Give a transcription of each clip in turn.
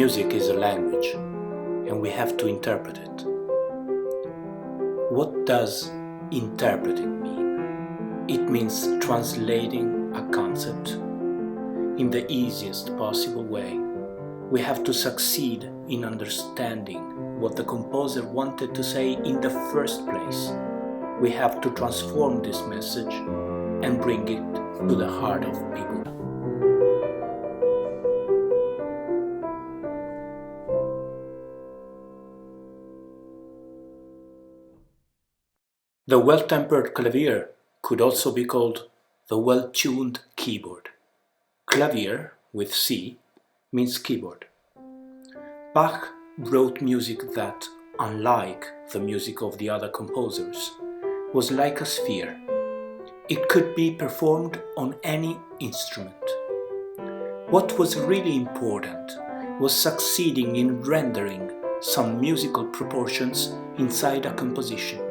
Music is a language, and we have to interpret it. What does interpreting mean? It means translating a concept in the easiest possible way. We have to succeed in understanding what the composer wanted to say in the first place. We have to transform this message and bring it to the heart of people. The well-tempered clavier could also be called the well-tuned keyboard. Clavier, with C, means keyboard. Bach wrote music that, unlike the music of the other composers, was like a sphere. It could be performed on any instrument. What was really important was succeeding in rendering some musical proportions inside a composition.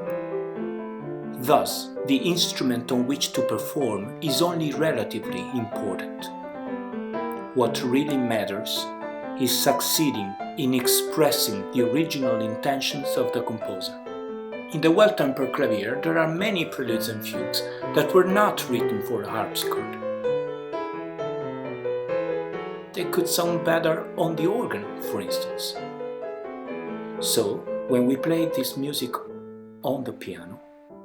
Thus, the instrument on which to perform is only relatively important. What really matters is succeeding in expressing the original intentions of the composer. In the well-tempered clavier, there are many preludes and fugues that were not written for the harpsichord. They could sound better on the organ, for instance. So, when we play this music on the piano,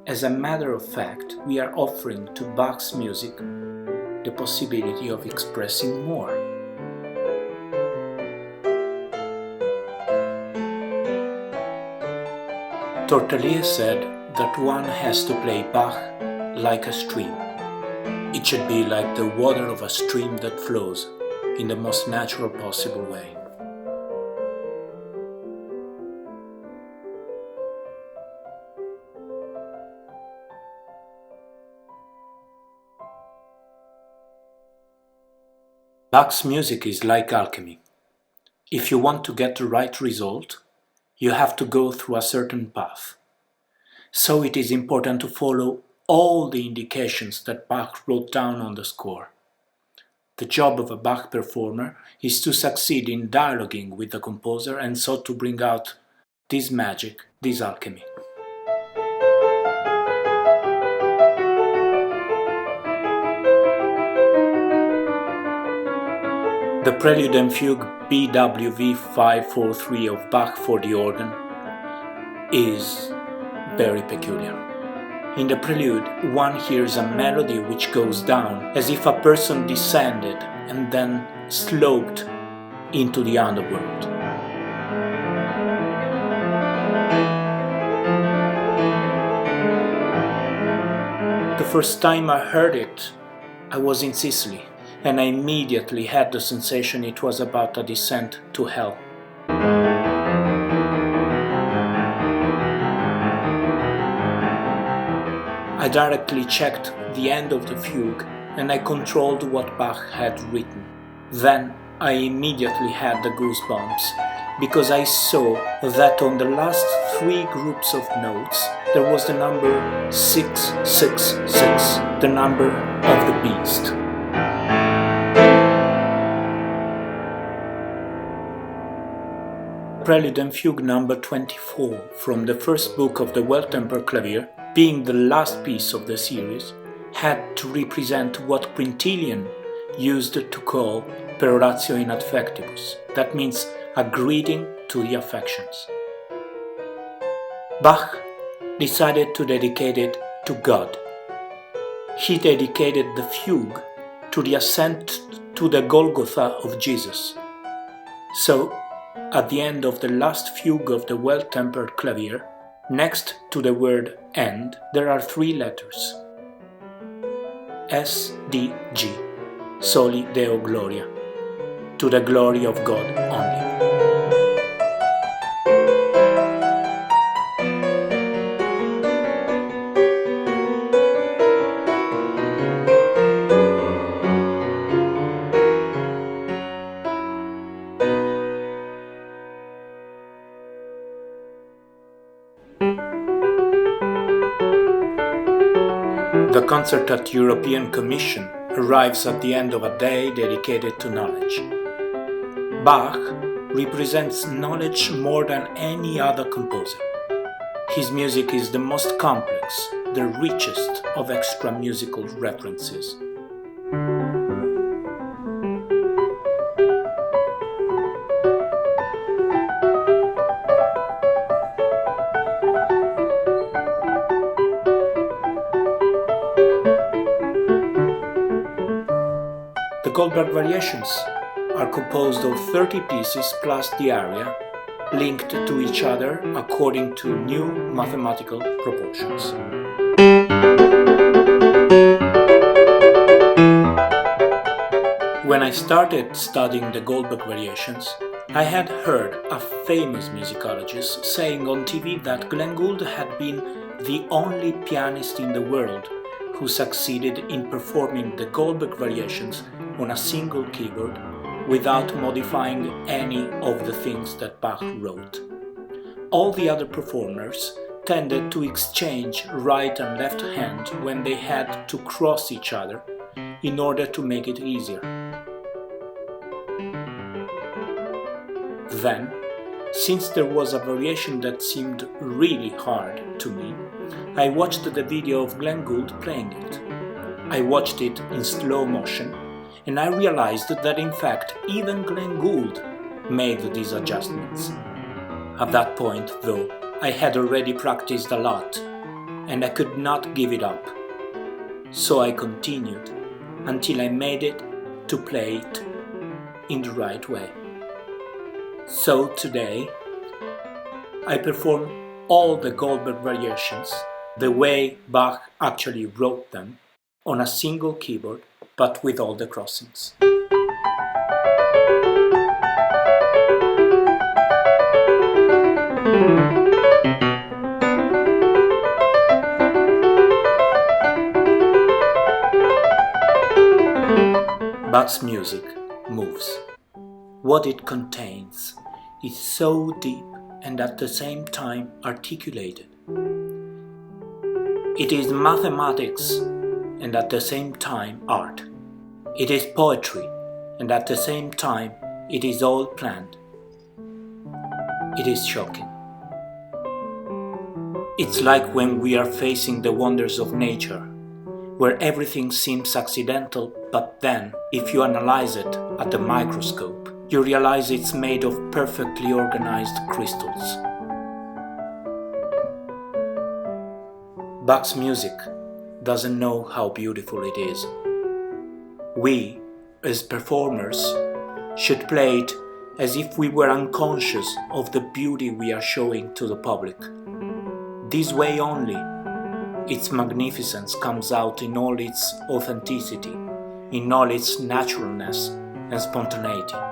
as a matter of fact, we are offering to Bach's music the possibility of expressing more. Tortelier said that one has to play Bach like a stream. It should be like the water of a stream that flows in the most natural possible way. Bach's music is like alchemy. If you want to get the right result, you have to go through a certain path. So it is important to follow all the indications that Bach wrote down on the score. The job of a Bach performer is to succeed in dialoguing with the composer and so to bring out this magic, this alchemy. The Prelude and Fugue BWV 543 of Bach for the organ is very peculiar. In the prelude, one hears a melody which goes down as if a person descended and then sloped into the underworld. The first time I heard it, I was in Sicily, and I immediately had the sensation it was about a descent to hell. I directly checked the end of the fugue and I controlled what Bach had written. Then I immediately had the goosebumps because I saw that on the last three groups of notes there was the number 666, the number of the beast. Prelude and Fugue number 24 from the first book of the Well-Tempered Clavier, being the last piece of the series, had to represent what Quintilian used to call peroratio in affectibus, that means a greeting to the affections. Bach decided to dedicate it to God. He dedicated the fugue to the ascent to the Golgotha of Jesus. So, at the end of the last fugue of the Well-Tempered Clavier, next to the word end, there are three letters. S, D, G, Soli Deo Gloria, to the glory of God only. The concert at European Commission arrives at the end of a day dedicated to knowledge. Bach represents knowledge more than any other composer. His music is the most complex, the richest of extra musical references. The Goldberg Variations are composed of 30 pieces plus the aria, linked to each other according to new mathematical proportions. When I started studying the Goldberg Variations, I had heard a famous musicologist saying on TV that Glenn Gould had been the only pianist in the world who succeeded in performing the Goldberg Variations on a single keyboard without modifying any of the things that Bach wrote. All the other performers tended to exchange right and left hand when they had to cross each other in order to make it easier. Then, since there was a variation that seemed really hard to me, I watched the video of Glenn Gould playing it. I watched it in slow motion, and I realized that in fact even Glenn Gould made these adjustments. At that point, though, I had already practiced a lot, and I could not give it up. So I continued until I made it to play it in the right way. So today, I perform all the Goldberg Variations the way Bach actually wrote them, on a single keyboard, but with all the crossings. Bach's music moves. What it contains is so deep and at the same time articulated. It is mathematics and at the same time art. It is poetry and at the same time it is all planned. It is shocking. It's like when we are facing the wonders of nature, where everything seems accidental, but then, if you analyze it at the microscope, you realize it's made of perfectly organized crystals. Bach's music doesn't know how beautiful it is. We, as performers, should play it as if we were unconscious of the beauty we are showing to the public. This way only, its magnificence comes out in all its authenticity, in all its naturalness and spontaneity.